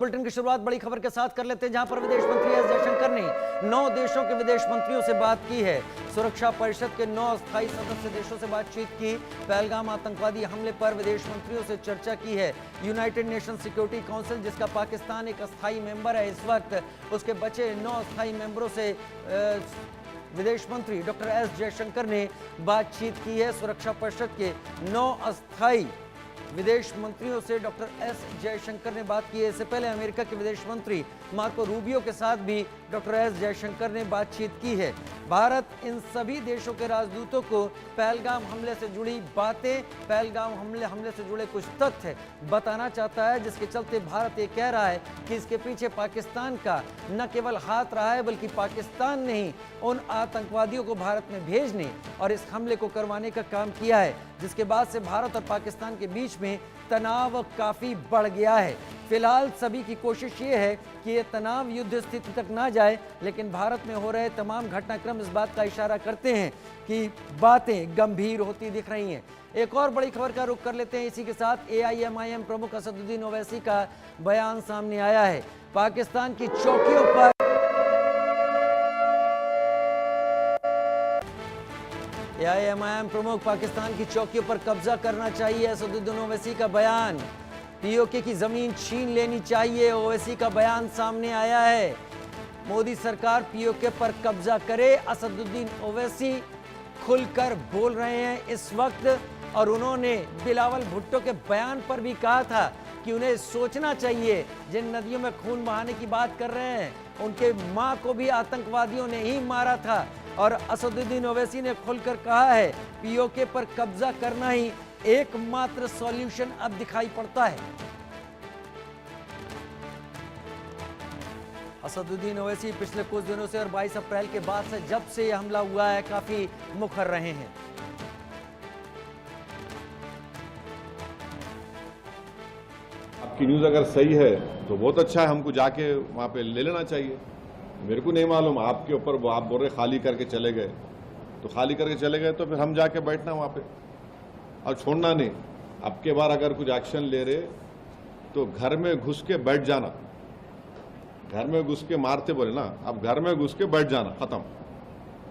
Bulletin की शुरुआत बड़ी खबर के साथ कर लेते हैं, जहां पर विदेश मंत्री एस जयशंकर ने 9 देशों के विदेश मंत्रियों से बात की है। सुरक्षा परिषद के 9 अस्थायी सदस्य देशों से बातचीत की। पहलगाम आतंकवादी हमले पर विदेश मंत्रियों से चर्चा की है। यूनाइटेड नेशन सिक्योरिटी काउंसिल, जिसका पाकिस्तान एक अस्थायी मेंबर है इस वक्त, उसके बचे 9 अस्थायी मेंबरों से विदेश मंत्री डॉक्टर एस जयशंकर ने बातचीत की है। सुरक्षा परिषद के 9 अस्थायी विदेश मंत्रियों से डॉक्टर एस जयशंकर ने बात की है। इससे पहले अमेरिका के विदेश मंत्री मार्को रूबियो के साथ भी डॉक्टर एस जयशंकर ने बातचीत की है। भारत इन सभी देशों के राजदूतों को पहलगाम हमले से जुड़ी बातें, पहलगाम हमले से जुड़े कुछ तथ्य बताना चाहता है, जिसके चलते भारत ये कह रहा है कि इसके पीछे पाकिस्तान का न केवल हाथ रहा है, बल्कि पाकिस्तान ने ही उन आतंकवादियों को भारत में भेजने और इस हमले को करवाने का काम किया है, जिसके बाद से भारत और पाकिस्तान के बीच में तनाव काफी बढ़ गया है। फिलहाल सभी की कोशिश ये है कि ये तनाव युद्ध स्थिति तक ना जाए, लेकिन भारत में हो रहे तमाम घटनाक्रम इस बात का इशारा करते हैं कि बातें गंभीर होती दिख रही हैं। एक और बड़ी खबर का रुख कर लेते हैं इसी के साथ। AIMIM प्रमुख असदुद्दीन ओवैसी का बयान सामने आया है। पाकिस्तान की चौकियों पर AIMIM प्रमुख पाकिस्तान की चौकियों पर कब्जा करना चाहिए, असदुद्दीन ओवैसी का बयान। POK की जमीन छीन लेनी चाहिए, ओवैसी का बयान सामने आया है। मोदी सरकार POK पर कब्जा करे, असदुद्दीन ओवैसी खुलकर बोल रहे हैं इस वक्त। और उन्होंने बिलावल भुट्टो के बयान पर भी कहा था कि उन्हें सोचना चाहिए, जिन नदियों में खून बहाने की बात कर रहे हैं, उनके मां को भी आतंकवादियों ने ही मारा था। और असदुद्दीन ओवैसी ने खुलकर कहा है POK पर कब्जा करना ही एकमात्र सॉल्यूशन अब दिखाई पड़ता है। असदुद्दीन ओवैसी पिछले कुछ दिनों से और 22 अप्रैल के बाद से, जब से यह हमला हुआ है, काफी मुखर रहे हैं। आपकी न्यूज़ अगर सही है तो बहुत अच्छा है, हमको जाके वहाँ पे ले लेना चाहिए। मेरे को नहीं मालूम, आपके ऊपर आप बोल रहे खाली करके चले गए, तो खाली करके चले गए तो फिर हम जाके बैठना वहाँ पे और छोड़ना नहीं। अब के बार अगर कुछ एक्शन ले रहे तो घर में घुस के बैठ जाना, घर में घुस के मारते बोले ना, अब घर में घुस के बैठ जाना, खत्म,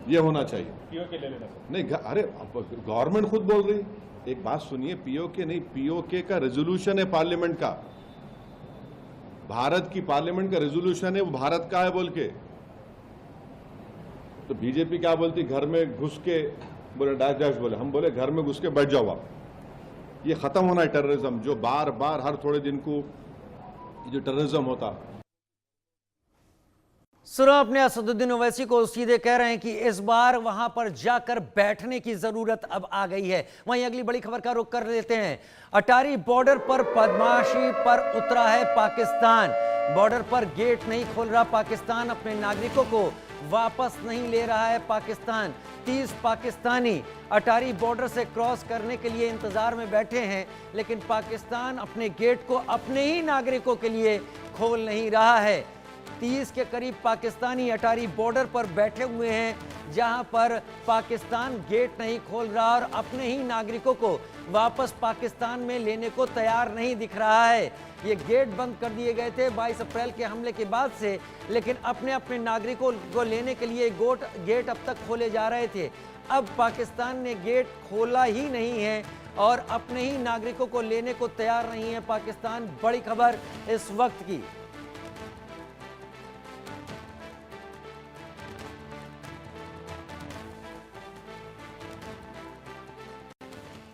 ये होना चाहिए। POK ले लेना नहीं, अरे गवर्नमेंट खुद बोल रही, एक बात सुनिए, POK नहीं, POK का रेजोल्यूशन है पार्लियामेंट का, भारत की पार्लियामेंट का रेजोल्यूशन है, वो भारत का है बोल के। तो बीजेपी क्या बोलती, घर में घुस के बोले डैश डैश बोले, हम बोले घर में घुस के बैठ जाओ आप। ये खत्म होना है टेररिज्म, जो बार बार हर थोड़े दिन को जो टेररिज्म होता। सुनो, अपने असदुद्दीन ओवैसी को सीधे कह रहे हैं कि इस बार वहां पर जाकर बैठने की जरूरत अब आ गई है। वहीं अगली बड़ी खबर का रुख कर लेते हैं। अटारी बॉर्डर पर बदमाशी पर उतरा है पाकिस्तान। बॉर्डर पर गेट नहीं खोल रहा पाकिस्तान, अपने नागरिकों को वापस नहीं ले रहा है पाकिस्तान। 30 पाकिस्तानी अटारी बॉर्डर से क्रॉस करने के लिए इंतजार में बैठे हैं, लेकिन पाकिस्तान अपने गेट को अपने ही नागरिकों के लिए खोल नहीं रहा है। 30 के करीब पाकिस्तानी अटारी बॉर्डर पर बैठे हुए हैं, जहां पर पाकिस्तान गेट नहीं खोल रहा और अपने ही नागरिकों को वापस पाकिस्तान में लेने को तैयार नहीं दिख रहा है। ये गेट बंद कर दिए गए थे 22 अप्रैल के हमले के बाद से, लेकिन अपने अपने नागरिकों को लेने के लिए गेट अब तक खोले जा रहे थे। अब पाकिस्तान ने गेट खोला ही नहीं है और अपने ही नागरिकों को लेने को तैयार नहीं है पाकिस्तान। बड़ी खबर इस वक्त की।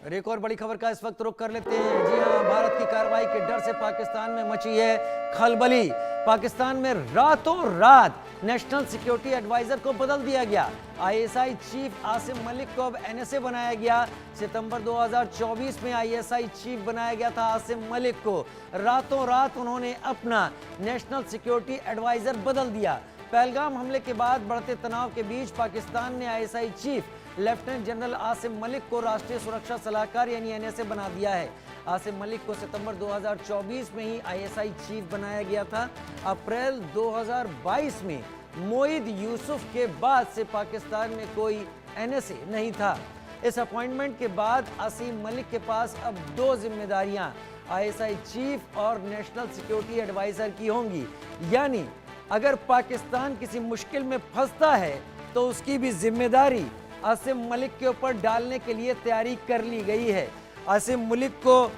एक और बड़ी खबर का इस वक्त रुख कर लेते हैं। जी हां, भारत की कार्रवाई के डर से पाकिस्तान में मची है खलबली। पाकिस्तान में रातों रात नेशनल सिक्योरिटी एडवाइजर को बदल दिया गया। ISI चीफ आसिम मलिक को अब NSA बनाया गया। सितंबर 2024 में ISI चीफ बनाया गया था आसिम मलिक को। रातों रात उन्होंने अपना नेशनल सिक्योरिटी एडवाइजर बदल दिया। पहलगाम हमले के बाद बढ़ते तनाव के बीच पाकिस्तान ने ISI chief lieutenant general Asim Malik को राष्ट्रीय सुरक्षा सलाहकार यानी NSA बना दिया है। आसिम मलिक को सितंबर 2024 में ही ISI चीफ बनाया गया था। अप्रैल 2022 में मोईद यूसुफ के बाद से पाकिस्तान में कोई NSA नहीं था। इस अपॉइंटमेंट के बाद आसिम मलिक के पास अब 2 जिम्मेदारियां आईएसआई चीफ और नेशनल सिक्योरिटी एडवाइजर की होंगी। यानी अगर पाकिस्तान किसी मुश्किल में फंसता है तो उसकी भी जिम्मेदारी आसिम मलिक के ऊपर डालने के लिए तैयारी कर ली गई है। आसिम मलिक को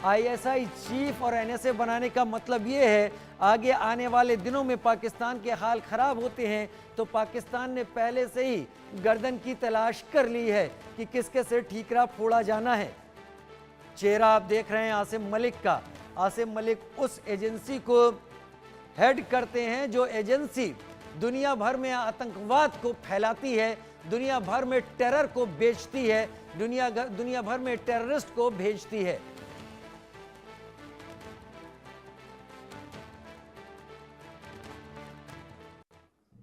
आईएसआई चीफ और एनएसए बनाने का मतलब ये है आगे आने वाले दिनों में पाकिस्तान के हाल खराब होते हैं तो पाकिस्तान ने पहले से ही गर्दन की तलाश कर ली है कि किसके से ठीकरा फोड़ा जाना है। चेहरा आप देख रहे हैं आसिम मलिक का। आसिम मलिक उस एजेंसी को हेड करते हैं जो एजेंसी दुनिया भर में आतंकवाद को फैलाती है, दुनिया भर में टेरर को बेचती है, दुनिया भर में टेररिस्ट को भेजती है।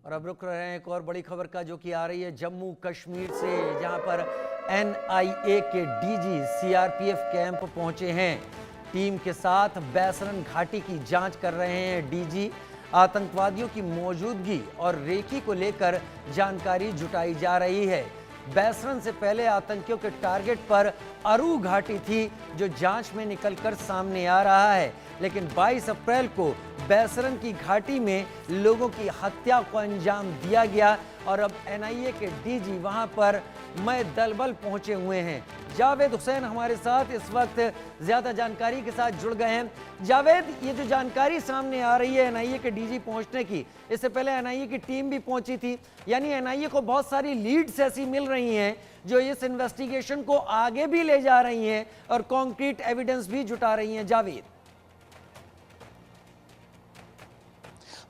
और अब रुक रहे हैं एक और बड़ी खबर का जो कि आ रही है जम्मू कश्मीर से, जहां पर एनआईए के डीजी सीआरपीएफ कैंप पहुंचे हैं। टीम के साथ बैसरन घाटी की जांच कर रहे हैं डीजी। आतंकवादियों की मौजूदगी और रेकी को लेकर जानकारी जुटाई जा रही है। बैसरन से पहले आतंकियों के टारगेट पर अरू घाटी थी जो जांच में निकलकर सामने आ रहा है, लेकिन 22 अप्रैल को बैसरन की घाटी में लोगों की हत्या को अंजाम दिया गया और अब एनआईए के डीजी वहां पर मय दलबल पहुंचे हुए हैं। जावेद हुसैन हमारे साथ इस वक्त ज्यादा जानकारी के साथ जुड़ गए हैं। जावेद, ये जो जानकारी सामने आ रही है एनआईए के डीजी पहुंचने की, इससे पहले एनआईए की टीम भी पहुंची थी, यानी एनआईए को बहुत सारी लीड्स ऐसी मिल रही हैं जो इस इन्वेस्टिगेशन को आगे भी ले जा रही हैं और कॉन्क्रीट एविडेंस भी जुटा रही हैं। जावेद,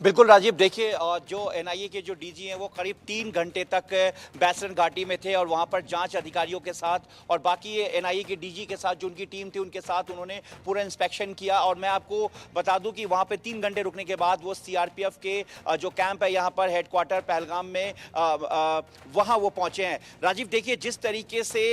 बिल्कुल राजीव, देखिए जो एनआईए के जो डीजी हैं वो करीब 3 घंटे तक बैसरन घाटी में थे और वहां पर जांच अधिकारियों के साथ और बाकी एनआईए के डीजी के साथ जो उनकी टीम थी उनके साथ उन्होंने पूरा इंस्पेक्शन किया। और मैं आपको बता दूं कि वहां पे 3 घंटे रुकने के बाद वो सीआरपीएफ के जो कैंप है यहाँ पर हेडक्वार्टर पहलगाम में वहाँ वो पहुंचे हैं। राजीव, देखिए जिस तरीके से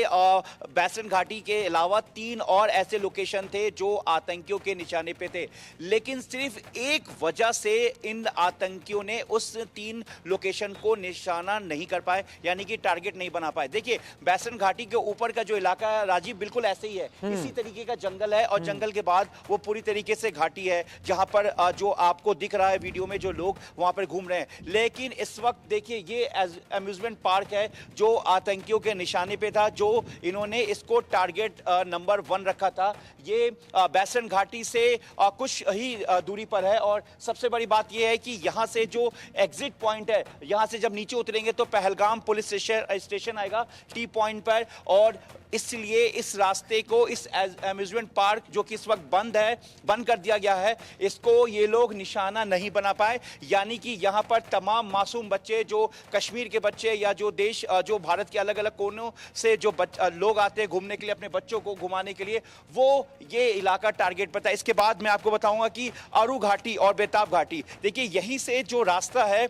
बैसरन घाटी के अलावा 3 और ऐसे लोकेशन थे जो आतंकियों के निशाने पे थे, लेकिन सिर्फ एक वजह से इन आतंकियों ने उस 3 लोकेशन को निशाना नहीं कर पाए, यानी कि टारगेट नहीं बना पाए। देखिए बैसरन घाटी के ऊपर का जो इलाका है राजीव बिल्कुल ऐसे ही है, इसी तरीके का जंगल है और जंगल के बाद वो पूरी तरीके से घाटी है जहां पर जो आपको दिख रहा है वीडियो में जो लोग वहां पर घूम रहे हैं। लेकिन इस वक्त देखिए ये अम्यूजमेंट पार्क है जो आतंकियों के निशाने पे था, जो इन्होंने इसको टारगेट नंबर 1 रखा था। ये बैसरन घाटी से कुछ ही दूरी पर है और सबसे बड़ी बात यह है कि यहां से जो एग्जिट पॉइंट है, यहां से जब नीचे उतरेंगे तो पहलगाम पुलिस स्टेशन आएगा टी पॉइंट पर, और इसलिए इस रास्ते को, इस अम्यूजमेंट पार्क जो कि इस वक्त बंद कर दिया गया है, इसको ये लोग निशाना नहीं बना पाए। यानी कि यहाँ पर तमाम मासूम बच्चे, जो कश्मीर के बच्चे या जो देश, जो भारत के अलग अलग कोनों से जो लोग आते हैं घूमने के लिए, अपने बच्चों को घुमाने के लिए, वो ये इलाका टारगेट पर था। इसके बाद मैं आपको बताऊंगा कि अरू घाटी और बेताब घाटी, देखिए यहीं से जो रास्ता है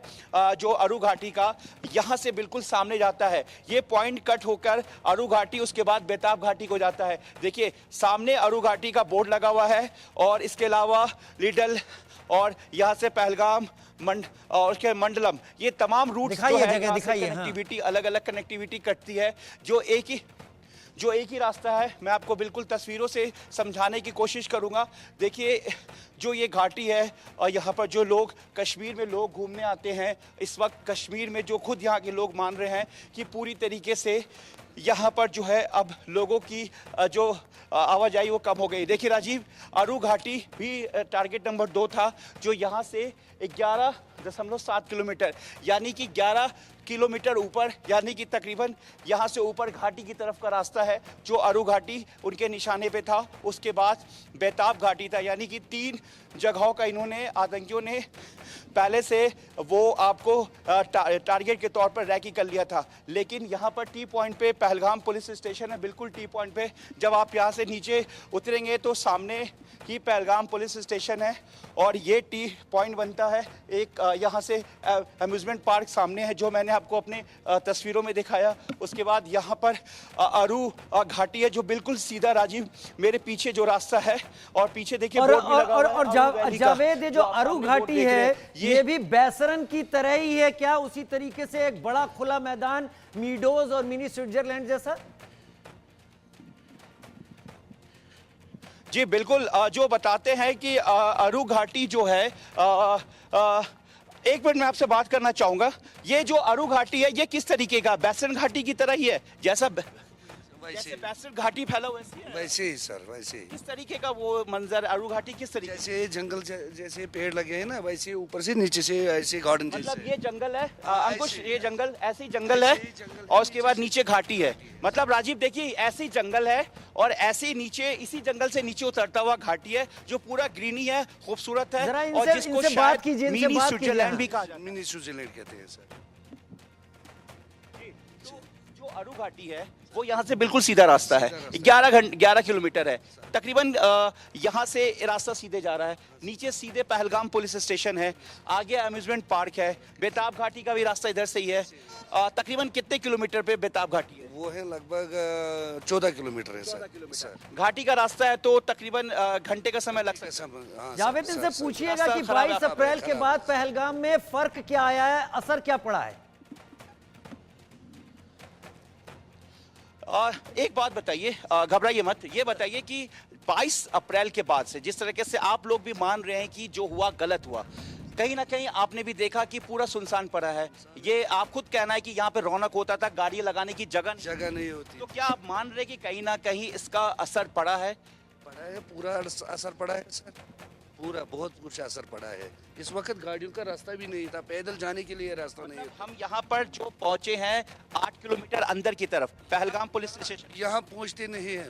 जो अरू घाटी का, यहाँ से बिल्कुल सामने जाता है। ये पॉइंट कट होकर अरू घाटी, उसके बाद बेताब घाटी को जाता है। देखिए सामने अरू घाटी का बोर्ड लगा हुआ है और इसके अलावा लिडल और यहाँ से पहलगाम और उसके मंडलम, ये तमाम रूट्स जो है कनेक्टिविटी, अलग अलग कनेक्टिविटी कटती है, जो एक ही रास्ता है। मैं आपको बिल्कुल तस्वीरों से समझाने की कोशिश करूंगा। देखिए जो ये घाटी है और यहाँ पर जो लोग कश्मीर में लोग घूमने आते हैं, इस वक्त कश्मीर में जो खुद यहाँ के लोग मान रहे हैं कि पूरी तरीके से यहाँ पर जो है अब लोगों की जो आवाजाही वो कम हो गई। देखिए राजीव, अरू घाटी भी टारगेट नंबर 2 था, जो यहाँ से 11.7 किलोमीटर, यानी कि 11 किलोमीटर ऊपर, यानी कि तकरीबन यहाँ से ऊपर घाटी की तरफ का रास्ता है जो अरू घाटी उनके निशाने पे था। उसके बाद बेताब घाटी था, यानी कि 3 जगहों का इन्होंने, आतंकियों ने पहले से वो आपको टारगेट के तौर पर रैकी कर लिया था। लेकिन यहाँ पर टी पॉइंट पे पहलगाम पुलिस स्टेशन है, बिल्कुल टी पॉइंट पे जब आप यहाँ से नीचे उतरेंगे तो सामने ही पहलगाम पुलिस स्टेशन है और ये टी पॉइंट बनता है। एक यहाँ से अम्यूजमेंट पार्क सामने है जो मैंने आपको अपने तस्वीरों में दिखाया। उसके बाद यहाँ पर अरू घाटी है जो बिल्कुल सीधा, राजीव मेरे पीछे जो रास्ता है और पीछे देखिए बोर्ड भी लगा हुआ है। जावेद, जो अरू घाटी है ये भी बैसरन की तरह ही है क्या? उसी तरीके से एक बड़ा खुला मैदान, मीडोज और मिनी स्विट्जरलैंड जैसा? जी बिल्कुल, जो बताते हैं कि अरू घाटी जो है, एक मिनट मैं आपसे बात करना चाहूंगा। ये जो अरू घाटी है ये किस तरीके का, बैसन घाटी की तरह ही है? जैसे बैसन घाटी फैला हुआ है वैसे ही सर, वैसे ही। किस तरीके का वो मंजर अरू घाटी किस तरीके? जैसे जंगल जैसे पेड़ लगे हैं ना, वैसे ऊपर से नीचे से ऐसे गार्डन जैसे। मतलब ये जंगल है अंकुश, ये जंगल ऐसे ही जंगल है और उसके बाद नीचे घाटी है। मतलब राजीव देखिए, ऐसे ही जंगल है और ऐसे ही नीचे, इसी जंगल से नीचे उतरता हुआ घाटी है जो पूरा ग्रीनी है, खूबसूरत है जरा और जिसको इनसे शायद बात कीजिए, इनसे मिनी बात कीजिए। स्विट्जरलैंड भी कहा जाता है। मिनी स्विट्जरलैंड कहते हैं सर। तो जो अरू घाटी है वो यहाँ से बिल्कुल सीधा रास्ता है, 11 किलोमीटर है तकरीबन। यहाँ से रास्ता सीधे जा रहा है, नीचे सीधे पहलगाम पुलिस स्टेशन है, आगे अम्यूजमेंट पार्क है, बेताब घाटी का भी रास्ता इधर से ही है। तकरीबन कितने किलोमीटर पे बेताब घाटी है? वो है लगभग 14 किलोमीटर है सर। घाटी का रास्ता है तो तकरीबन घंटे का समय लग सकता है। जावेद, इनसे पूछिएगा कि रास्ता खराब 22 है, अप्रैल के खराब बाद पहलगाम में फर्क क्या आया है, असर क्या पड़ा है? एक बात बताइए, घबराइए मत, ये बताइए कि 22 अप्रैल के बाद से जिस तरीके से आप लोग भी मान रहे हैं कि जो हुआ गलत हुआ, कहीं ना कहीं आपने भी देखा कि पूरा सुनसान पड़ा है। ये आप खुद कहना है कि यहाँ पे रौनक होता था, गाड़ियां लगाने की जगह नहीं होती। तो क्या आप मान रहे हैं कि कहीं ना कहीं इसका असर पड़ा है? पड़ा है, पूरा असर पड़ा है सर, पूरा बहुत कुछ असर पड़ा है। इस वक्त गाड़ियों का रास्ता भी नहीं था, पैदल जाने के लिए रास्ता नहीं था। हम यहाँ पर जो पहुंचे हैं 8 किलोमीटर अंदर की तरफ, पहलगाम पुलिस स्टेशन, यहाँ पहुँचते नहीं है।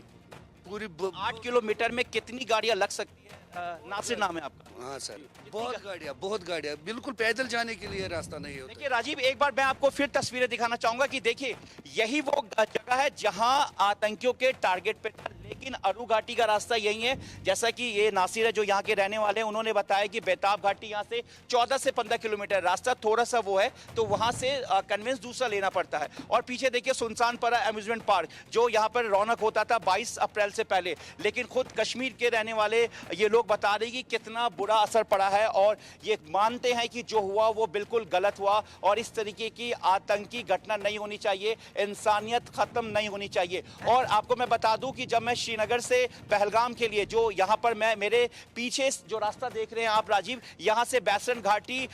पूरी 8 किलोमीटर में कितनी गाड़ियां लग सकती है? नासिर नाम है आपका? हाँ सर, बहुत गाड़ियाँ बिल्कुल पैदल जाने के लिए रास्ता नहीं होता। देखिए राजीव, एक बार मैं आपको फिर तस्वीरें दिखाना चाहूंगा कि देखिए यही वो जगह है जहां आतंकियों के टारगेट पे था, लेकिन अरू घाटी का रास्ता यही है। जैसा कि ये नासिर है जो यहाँ के रहने वाले हैं, उन्होंने बताया कि बेताब घाटी यहाँ से 14 से 15 किलोमीटर रास्ता थोड़ा सा वो है, तो वहां से कन्वेंस दूसरा लेना पड़ता है। और पीछे देखिए सुनसान पड़ा अम्यूजमेंट पार्क, जो यहाँ पर रौनक होता था 22 अप्रैल से पहले, लेकिन खुद कश्मीर के रहने वाले ये लोग बता रहे कि कितना बुरा असर पड़ा है और ये मानते हैं कि जो हुआ वो बिल्कुल गलत हुआ और इस तरीके की आतंकी घटना नहीं होनी चाहिए, इंसानियत खत्म नहीं होनी चाहिए। और आपको मैं बता दूं कि जब मैं श्रीनगर से पहलगाम के लिए, जो यहाँ पर मैं मेरे पीछे जो रास्ता देख रहे हैं आप राजीव, यहाँ से बैसन घाटी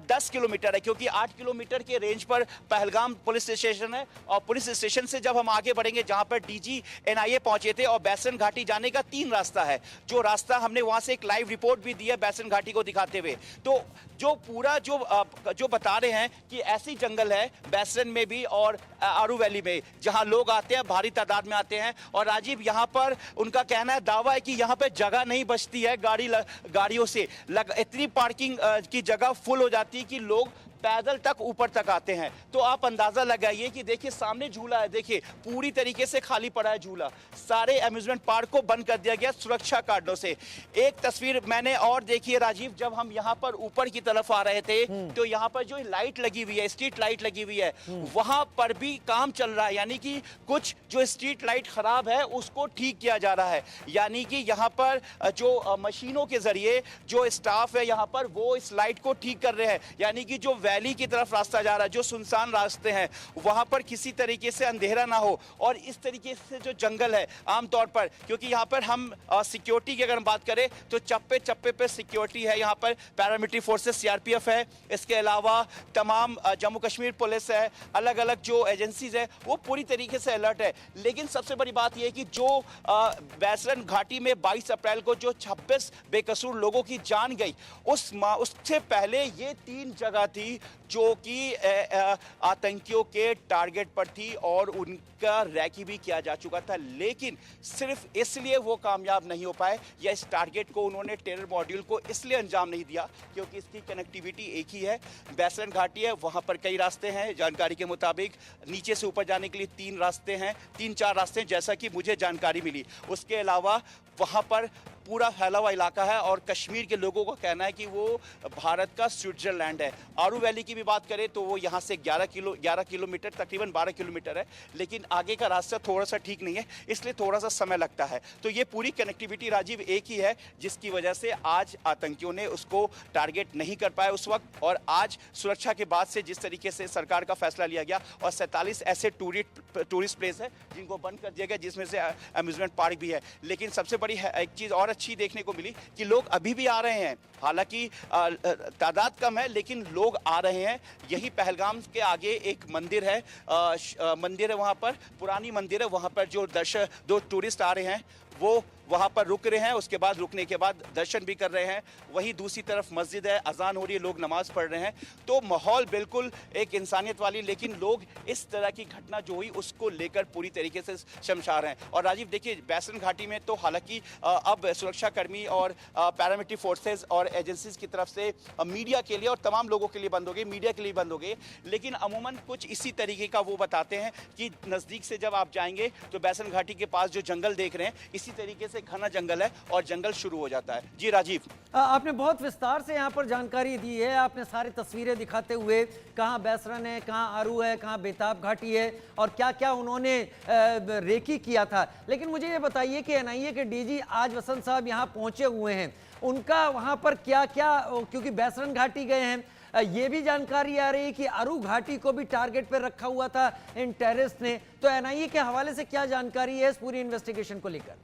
10 किलोमीटर है, क्योंकि 8 किलोमीटर के रेंज पर पहलगाम पुलिस स्टेशन है और पुलिस स्टेशन से जब हम आगे बढ़ेंगे जहाँ पर डीजी एनआईए पहुंचे थे, और बैसन घाटी जाने का 3 रास्ता है। जो रास्ता हमने वहां से एक लाइव रिपोर्ट भी दी है बैसन घाटी को दिखाते हुए, तो जो पूरा जो बता रहे हैं कि ऐसी जंगल है बैसन में भी और आरू वैली में, जहां लोग आते हैं, भारी तादाद में आते हैं। और राजीव यहाँ पर उनका कहना है, दावा है कि यहाँ पे जगह नहीं बचती है गाड़ियों से, इतनी पार्किंग की जगह फुल हो जाती है कि लोग पैदल तक ऊपर तक आते हैं। तो आप अंदाजा लगाइए कि देखिए सामने झूला है, देखिए पूरी तरीके से खाली पड़ा है झूला, सारे अम्यूजमेंट पार्क को बंद कर दिया गया सुरक्षा कारणों से। एक तस्वीर मैंने और देखी है राजीव, जब हम यहाँ पर ऊपर की तरफ आ रहे थे तो यहाँ पर जो लाइट लगी हुई है, स्ट्रीट लाइट लगी हुई है, वहां पर भी काम चल रहा है, यानी कि कुछ जो स्ट्रीट लाइट खराब है उसको ठीक किया जा रहा है। यानी कि यहाँ पर जो मशीनों के जरिए जो स्टाफ है यहाँ पर वो इस लाइट को ठीक कर रहे हैं, यानी कि जो वैली की तरफ रास्ता जा रहा है, जो सुनसान रास्ते हैं, वहां पर किसी तरीके से अंधेरा ना हो। और इस तरीके से जो जंगल है आमतौर पर, क्योंकि यहाँ पर हम सिक्योरिटी की अगर हम बात करें तो चप्पे चप्पे पे सिक्योरिटी है, यहाँ पर पैरामिलिट्री फोर्सेस सीआरपीएफ है, इसके अलावा तमाम जम्मू कश्मीर पुलिस है, अलग अलग जो एजेंसीज है वो पूरी तरीके से अलर्ट है। लेकिन सबसे बड़ी बात यह है कि जो बैसन घाटी में 22 अप्रैल को जो 26 बेकसूर लोगों की जान गई, उससे पहले ये 3 जगह थी जो कि आतंकियों के टारगेट पर थी और उनका रैकी भी किया जा चुका था, लेकिन सिर्फ इसलिए वो कामयाब नहीं हो पाए, या इस टारगेट को उन्होंने टेरर मॉड्यूल को इसलिए अंजाम नहीं दिया क्योंकि इसकी कनेक्टिविटी एक ही है। बैसन घाटी है, वहां पर कई रास्ते हैं, जानकारी के मुताबिक नीचे से ऊपर जाने के लिए 3 रास्ते हैं, 3-4 रास्ते हैं जैसा कि मुझे जानकारी मिली। उसके अलावा वहां पर पूरा फैला हुआ इलाका है और कश्मीर के लोगों का कहना है कि वो भारत का स्विट्जरलैंड है। आरू वैली की भी बात करें तो वो यहाँ से 11 किलोमीटर तकरीबन 12 किलोमीटर है, लेकिन आगे का रास्ता थोड़ा सा ठीक नहीं है, इसलिए थोड़ा सा समय लगता है। तो ये पूरी कनेक्टिविटी राजीव एक ही है, जिसकी वजह से आज आतंकियों ने उसको टारगेट नहीं कर पाए उस वक्त। और आज सुरक्षा के बाद से जिस तरीके से सरकार का फैसला लिया गया और 47 ऐसे टूरिस्ट प्लेस है जिनको बंद कर दिया गया, जिसमें से अम्यूजमेंट पार्क भी है। लेकिन सबसे बड़ी एक चीज़ और अच्छी देखने को मिली कि लोग अभी भी आ रहे हैं, हालांकि तादाद कम है लेकिन लोग आ रहे हैं। यही पहलगाम के आगे एक मंदिर है, वहाँ पर पुरानी मंदिर है, वहाँ पर जो टूरिस्ट आ रहे हैं वो वहाँ पर रुक रहे हैं, उसके बाद रुकने के बाद दर्शन भी कर रहे हैं। वहीं दूसरी तरफ मस्जिद है, अजान हो रही है, लोग नमाज पढ़ रहे हैं। तो माहौल बिल्कुल एक इंसानियत वाली, लेकिन लोग इस तरह की घटना जो हुई उसको लेकर पूरी तरीके से शर्मसार हैं। और राजीव देखिए, बैसन घाटी में तो हालांकि अब सुरक्षाकर्मी और पैरामिलिट्री फोर्सेज और एजेंसीज की तरफ से मीडिया के लिए और तमाम लोगों के लिए बंद हो गई, मीडिया के लिए बंद हो गई। लेकिन अमूमन कुछ इसी तरीके का वो बताते हैं कि नज़दीक से जब आप जाएंगे तो बैसन घाटी के पास जो जंगल देख रहे हैं, इसी तरीके से घना जंगल है और जंगल शुरू हो जाता है। जी राजीव, आपने बहुत विस्तार से यहाँ पर जानकारी दी है, आपने सारी तस्वीरें दिखाते हुए, कहाँ बैसरन है, कहाँ आरू है, कहाँ बेताब घाटी है और क्या क्या उन्होंने रेकी किया था। लेकिन मुझे ये बताइए कि एनआईए के डीजी आज वसंत साहब यहाँ पहुंचे हुए हैं, उनका वहाँ पर क्या क्या, क्योंकि बैसरन घाटी गए हैं, ये भी जानकारी आ रही है कि अरू घाटी को भी टारगेट पर रखा हुआ था इन टेररिस्ट ने। तो एनआईए के हवाले से क्या जानकारी है इस पूरी इन्वेस्टिगेशन को लेकर?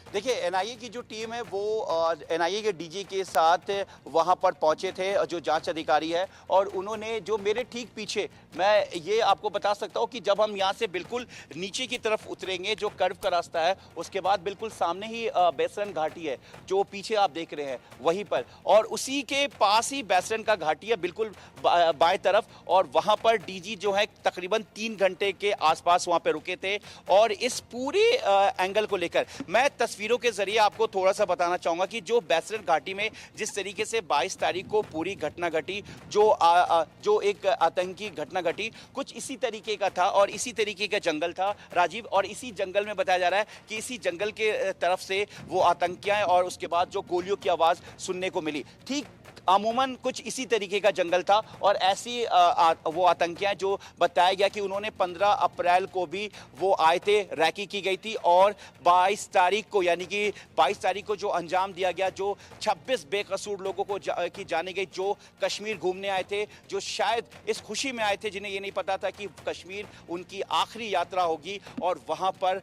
देखिए, एनआईए की जो टीम है वो एनआईए के डीजी के साथ वहां पर पहुंचे थे, जो जांच अधिकारी है, और उन्होंने जो मेरे ठीक पीछे, मैं ये आपको बता सकता हूं कि जब हम यहां से बिल्कुल नीचे की तरफ उतरेंगे, जो कर्व का रास्ता है, उसके बाद बिल्कुल सामने ही बैसरन घाटी है, जो पीछे आप देख रहे हैं वहीं पर, और उसी के पास ही बैसरन का घाटी है बिल्कुल बाएं तरफ। और वहां पर डीजी जो है तकरीबन 3 घंटे के आसपास वहां पर रुके थे। और इस पूरे एंगल को लेकर मैं तस्वीरों के जरिए आपको थोड़ा सा बताना चाहूंगा कि जो बैसरन घाटी में जिस तरीके से 22 तारीख को पूरी घटना घटी, जो एक आतंकी घटना घटी, कुछ इसी तरीके का था और इसी तरीके का जंगल था राजीव। और इसी जंगल में बताया जा रहा है कि इसी जंगल के तरफ से वो आतंकियां और उसके बाद जो गोलियों की आवाज सुनने को मिली, ठीक अमूमन कुछ इसी तरीके का जंगल था। और ऐसी वो आतंकियां जो बताया गया कि उन्होंने 15 अप्रैल को भी वो आए थे, रैकी की गई थी, और 22 तारीख को, यानी कि 22 तारीख को जो अंजाम दिया गया, जो 26 बेकसूर लोगों को की जाने गई, जो कश्मीर घूमने आए थे, जो शायद इस खुशी में आए थे, जिन्हें ये नहीं पता था कि कश्मीर उनकी आखिरी यात्रा होगी, और वहाँ पर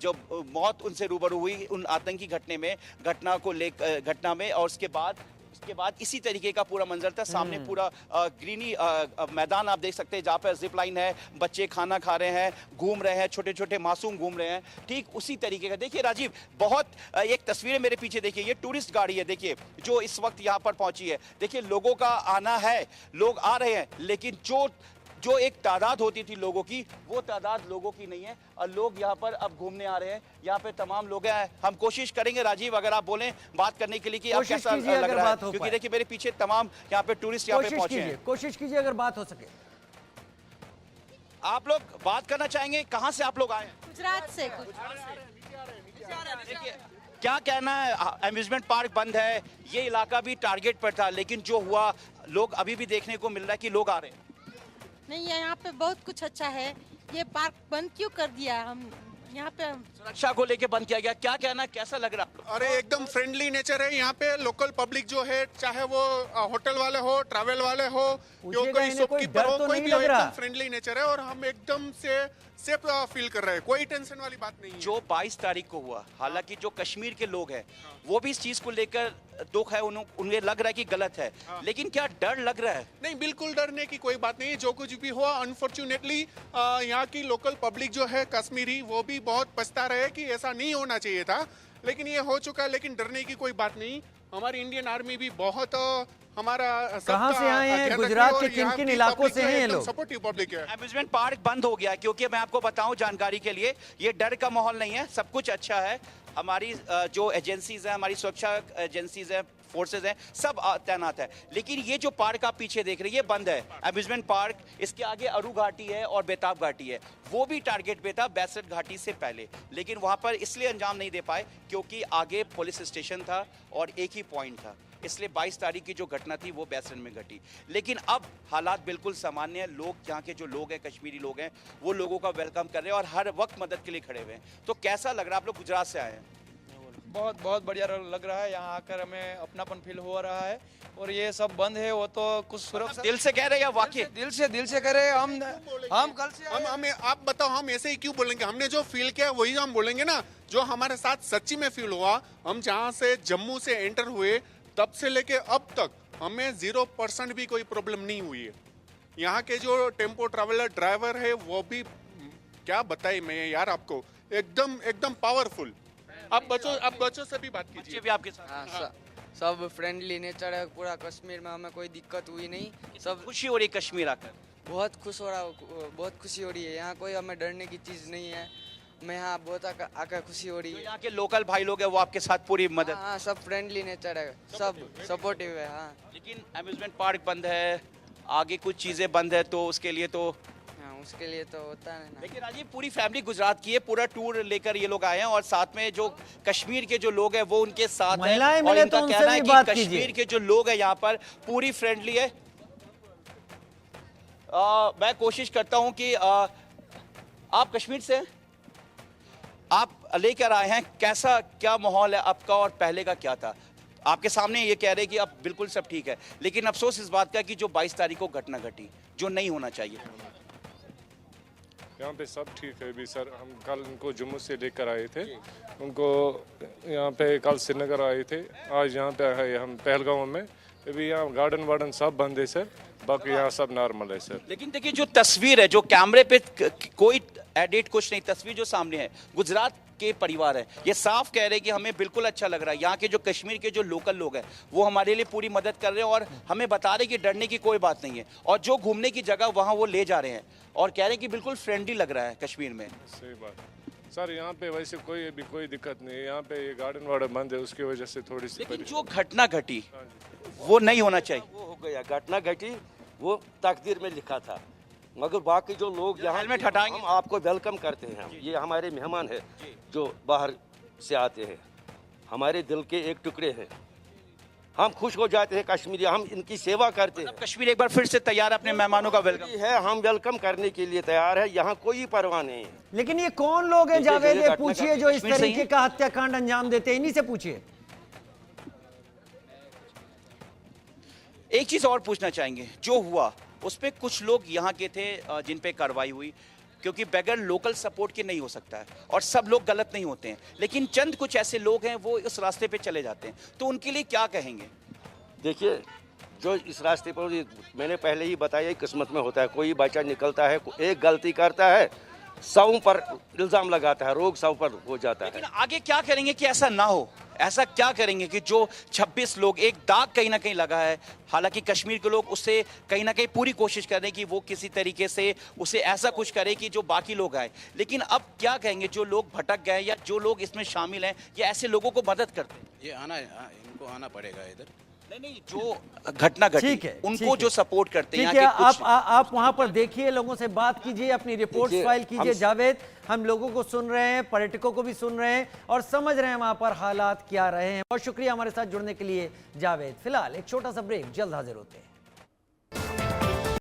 जब मौत उनसे रूबरू हुई उन आतंकी घटना में, और उसके बाद इसी तरीके का पूरा मंजर था। सामने पूरा ग्रीनी मैदान आप देख सकते हैं, जहाँ पर जिप लाइन है, बच्चे खाना खा रहे हैं, घूम रहे हैं, छोटे छोटे मासूम घूम रहे हैं, ठीक उसी तरीके का। देखिए राजीव, बहुत एक तस्वीर मेरे पीछे देखिए, ये टूरिस्ट गाड़ी है, देखिए जो इस वक्त यहाँ पर पहुंची है। देखिए लोगों का आना है, लोग आ रहे हैं, लेकिन जो एक तादाद होती थी लोगों की, वो तादाद लोगों की नहीं है, और लोग यहाँ पर अब घूमने आ रहे हैं। यहाँ पे तमाम लोग हैं। हम कोशिश करेंगे राजीव, अगर आप बोलें बात करने के लिए कि आप कैसा लग रहा है, क्योंकि देखिए मेरे पीछे तमाम यहाँ पे टूरिस्ट यहाँ पे पहुंचे हैं। कोशिश कीजिए अगर बात हो सके। आप लोग बात करना चाहेंगे, कहाँ से आप लोग आए हैं? गुजरात से। देखिए क्या कहना है, अम्यूजमेंट पार्क बंद है, ये इलाका भी टारगेट पर था, लेकिन जो हुआ, लोग अभी भी देखने को मिल रहा है कि लोग आ रहे हैं। नहीं, यहाँ पे बहुत कुछ अच्छा है, ये पार्क बंद क्यों कर दिया? हम यहाँ पे सुरक्षा को लेके बंद किया गया, क्या कहना, कैसा लग रहा है? अरे एकदम फ्रेंडली नेचर है यहाँ पे। लोकल पब्लिक जो है, चाहे वो होटल वाले हो, ट्रैवल वाले हो, जो कोई शॉपकीपर हो, कोई भी हो, एकदम फ्रेंडली नेचर है और हम एकदम से सेफ फील कर रहे हैं। कोई टेंशन वाली बात नहीं है। जो 22 तारीख को हुआ, हालांकि जो कश्मीर के लोग हैं वो भी इस चीज को लेकर दुख है, उन्हें लग रहा है कि गलत है, लेकिन क्या डर लग रहा है? नहीं, बिल्कुल डरने की कोई बात नहीं है। जो कुछ भी हुआ, अनफॉर्चुनेटली यहाँ की लोकल पब्लिक जो है कश्मीरी, वो भी बहुत पछता रहे कि ऐसा नहीं होना चाहिए था, लेकिन ये हो चुका है। लेकिन डरने की कोई बात नहीं। हमारी इंडियन आर्मी भी बहुत हमारा कहां से आए हैं, गुजरात के किन किन इलाकों से हैं ये लोग? सपोर्टिव पब्लिक है। अम्यूजमेंट पार्क बंद हो गया क्योंकि मैं आपको बताऊं जानकारी के लिए, ये डर का माहौल नहीं है, सब कुछ अच्छा है। हमारी जो एजेंसीज हैं, हमारी सुरक्षा एजेंसीज हैं, फोर्सेज हैं, सब तैनात है। लेकिन ये जो पार्क आप पीछे देख रहे हैं ये बंद है, अम्यूजमेंट पार्क। इसके आगे अरू घाटी है और बेताब घाटी है, वो भी टारगेट पे था बैसरत घाटी से पहले, लेकिन वहां पर इसलिए अंजाम नहीं दे पाए क्योंकि आगे पुलिस स्टेशन था और एक ही पॉइंट था, इसलिए 22 तारीख की जो घटना थी वो बैसरत में घटी। लेकिन अब हालात बिल्कुल सामान्य है, लोग यहाँ के जो लोग हैं, कश्मीरी लोग हैं, वो लोगों का वेलकम कर रहे हैं और हर वक्त मदद के लिए खड़े हुए हैं। तो कैसा लग रहा है? आप लोग गुजरात से आए हैं। बहुत बहुत बढ़िया लग रहा है, यहाँ आकर हमें अपनापन फील हो रहा है। और ये सब बंद है वो तो कुछ सुरक्षा दिल से कह रहे हैं या वाकई? दिल से कह रहे हैं। हम कल से हमें आप बताओ, हम ऐसे ही क्यों बोलेंगे? हमने जो फील किया वही हम बोलेंगे ना, जो हमारे साथ सच्ची में फील हुआ। हम जहाँ से जम्मू से एंटर हुए तब से लेके अब तक हमें 0% भी कोई प्रॉब्लम नहीं हुई है। यहाँ के जो टेम्पो ट्रैवलर ड्राइवर है वो भी क्या बताए मैं यार आपको, एकदम पावरफुल। आप बच्चों से भी बात कीजिए। बच्चे भी आपके साथ? हाँ, सब फ्रेंडली नेचर है पूरा कश्मीर में, हमें कोई दिक्कत हुई नहीं। सब खुशी हो रही है कश्मीर आकर? बहुत खुश हो रहा, बहुत खुशी हो रही है। यहाँ कोई हमें डरने की चीज़ नहीं है। मैं यहाँ बहुत आकर खुशी हो रही जो है। यहाँ के लोकल भाई लोग हैं वो आपके साथ पूरी मदद? हाँ, सब फ्रेंडली नेचर है, सब सपोर्टिव है। हाँ, लेकिन अम्यूजमेंट पार्क बंद है, आगे कुछ चीज़ें बंद है, तो उसके लिए तो उसके लिए तो होता है ना। लेकिन राजीव, पूरी फैमिली गुजरात की है, पूरा टूर लेकर ये लोग आए हैं और साथ में जो कश्मीर के जो लोग हैं वो उनके साथ हैं। महिलाएं और मिले इनका तो उनसे कहना है भी कि बात कश्मीर कीजिए। के जो लोग हैं यहाँ पर पूरी फ्रेंडली है। मैं कोशिश करता हूँ कि आप कश्मीर से हैं, आप लेकर आए हैं, कैसा क्या माहौल है आपका और पहले का क्या था? आपके सामने ये कह रहे हैं कि अब बिल्कुल सब ठीक है, लेकिन अफसोस इस बात का कि जो 22 तारीख को घटना घटी, जो नहीं होना चाहिए। यहाँ पे सब ठीक है अभी सर। हम कल उनको जम्मू से लेकर आए थे, उनको यहाँ पे कल श्रीनगर आए थे, आज यहाँ पे है हम पहलगांव में। अभी यहाँ गार्डन वार्डन सब बंद है सर, बाकी यहाँ सब नॉर्मल है सर। लेकिन देखिए जो तस्वीर है, जो कैमरे पे कोई एडिट कुछ नहीं, तस्वीर जो सामने है, गुजरात के परिवार है, ये साफ कह रहे हैं कि हमें बिल्कुल अच्छा लग रहा है। यहाँ के जो कश्मीर के जो लोकल लोग हैं वो हमारे लिए पूरी मदद कर रहे हैं और हमें बता रहे हैं कि डरने की कोई बात नहीं है। और जो घूमने की जगह वहाँ वो ले जा रहे हैं और कह रहे हैं कि बिल्कुल फ्रेंडली लग रहा है कश्मीर में। सही बात सर, यहाँ पे वैसे कोई भी दिक्कत नहीं है। यहाँ पे ये गार्डन वार्डन बंद है, उसकी वजह से थोड़ी सी। लेकिन जो घटना घटी वो नहीं होना चाहिए। वो हो गया, घटना घटी, वो तकदीर में लिखा था। मगर बाकी जो लोग यहाँ हेलमेट हटाएंगे, हम आपको वेलकम करते हैं। ये हमारे मेहमान है जो बाहर से आते हैं, हमारे दिल के एक टुकड़े हैं। हम खुश हो जाते हैं कश्मीरी, हम इनकी सेवा करते हैं। कश्मीर एक बार फिर से तैयार है अपने मेहमानों का वेलकम है, हम वेलकम करने के लिए तैयार है। यहाँ कोई परवाह नहीं है। लेकिन ये कौन लोग हैं जावेद, ये पूछिए, जो इस तरीके का हत्याकांड अंजाम देते हैं, इन्हीं से पूछिए। एक चीज और पूछना चाहेंगे, जो हुआ उस पे कुछ लोग यहाँ के थे जिन पे कार्रवाई हुई, क्योंकि बगैर लोकल सपोर्ट के नहीं हो सकता है और सब लोग गलत नहीं होते हैं, लेकिन चंद कुछ ऐसे लोग हैं वो इस रास्ते पे चले जाते हैं, तो उनके लिए क्या कहेंगे? देखिए, जो इस रास्ते पर, मैंने पहले ही बताया, किस्मत में होता है। कोई बच्चा निकलता है, एक गलती करता है, 100 पर इल्ज़ाम लगाता है, रोग 100 पर हो जाता है। लेकिन आगे क्या करेंगे कि ऐसा ना हो? ऐसा क्या करेंगे कि जो 26 लोग, एक दाग कहीं ना कहीं लगा है, हालांकि कश्मीर के लोग उससे कहीं ना कहीं पूरी कोशिश कर रहे हैं कि वो किसी तरीके से उसे ऐसा कुछ करे कि जो बाकी लोग आए, लेकिन अब क्या कहेंगे जो लोग भटक गए या जो लोग इसमें शामिल हैं या ऐसे लोगों को मदद करते हैं? ये इनको आना पड़ेगा इधर। नहीं, जो घटना घटी उनको जो सपोर्ट करते हैं, ठीक है, आप वहां पर देखिए, लोगों से बात कीजिए, अपनी रिपोर्ट फाइल कीजिए। जावेद, हम लोगों को सुन रहे हैं, पर्यटकों को भी सुन रहे हैं और समझ रहे हैं वहां पर हालात क्या रहे हैं। बहुत शुक्रिया हमारे साथ जुड़ने के लिए जावेद। फिलहाल एक छोटा सा ब्रेक, जल्द हाजिर होते हैं।